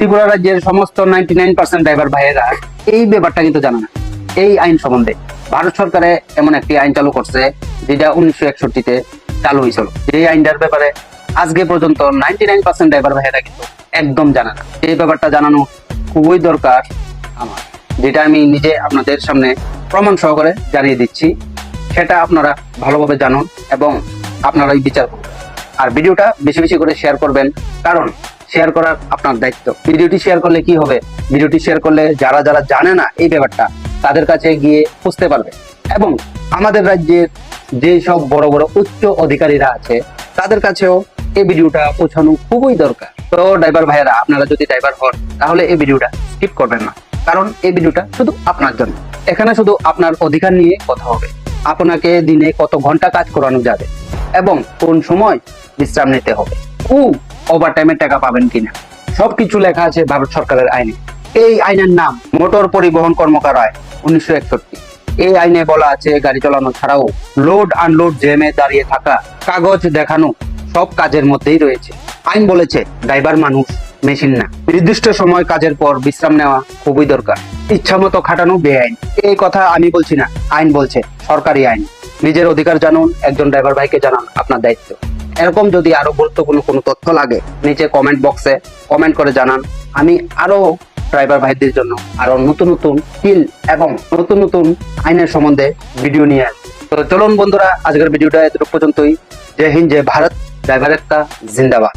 ত্রিপুরা রাজ্যের সমস্ত 99% ড্রাইভার ভাইয়েরা এই ব্যাপারটা কিন্তু জানে না। এই আইন সম্বন্ধে ভারত সরকারে এমন একটি আইন চালু করছে যেটা 1961-তে চালু হয়েছিল। এই আইনটার ব্যাপারে আজকে পর্যন্ত 99% ড্রাইভার ভাইয়েরা কিন্তু একদম জানে না। এই ব্যাপারটা জানানো খুবই দরকার আমার, যেটা আমি নিজে আপনাদের সামনে প্রমাণ সহকারে জানিয়ে দিচ্ছি। সেটা আপনারা ভালোভাবে জানুন এবং আপনারাই বিচার করুন। আর ভিডিওটা বেশি বেশি করে শেয়ার করবেন, কারণ শেয়ার করার আপনার দায়িত্ব। ভিডিওটি শেয়ার করলে কি হবে, ভিডিওটি শেয়ার করলে যারা যারা জানে না এই ব্যাপারটা তাদের কাছে গিয়ে বুঝতে পারবে, এবং আমাদের রাজ্যের যে সব বড় বড় উচ্চ অধিকারীরা আছে তাদের কাছেও এই ভিডিওটা পৌঁছানো খুবই দরকার। তো ড্রাইভার ভাইয়েরা, আপনারা যদি ড্রাইভার হন তাহলে এই ভিডিওটা স্কিপ করবেন না, কারণ এই ভিডিওটা শুধু আপনার জন্য। এখানে শুধু আপনার অধিকার নিয়ে কথা হবে, আপনাকে দিনে কত ঘন্টা কাজ করানো যাবে এবং কোন সময় বিশ্রাম নিতে হবে, ওভার টাইমের টাকা পাবেন কিনা, সবকিছু লেখা আছে ভারত সরকারের আইনে। এই আইনের নাম মোটর পরিবহন কর্মকার আইন 1961। এই আইনে বলা আছে গাড়ি চালানো ছাড়াও লোড আনলোড জ্যামে দাঁড়িয়ে থাকা, কাগজ দেখানো সব কাজের মধ্যেই রয়েছে। আইন বলেছে ড্রাইভার মানুষ, মেশিন না। নির্দিষ্ট সময় কাজের পর বিশ্রাম নেওয়া খুবই দরকার। ইচ্ছা মতো খাটানো বেআইন। এই কথা আমি বলছি না, আইন বলছে, সরকারি আইন। নিজের অধিকার জানুন, একজন ড্রাইভার ভাইকে জানান আপনার দায়িত্ব। এরকম যদি আরো গুরুত্বপূর্ণ কোনো তথ্য লাগে নিচে কমেন্ট বক্সে কমেন্ট করে জানান। আমি আরো ড্রাইভার ভাইদের জন্য আরো নতুন নতুন স্কিল এবং নতুন নতুন আইনের সম্বন্ধে ভিডিও নিয়ে আসবো। তো চলুন বন্ধুরা, আজকের ভিডিওটা এতটুকু পর্যন্তই। জয় হিন্দ, জয় ভারত, ড্রাইভার একটা জিন্দাবাদ।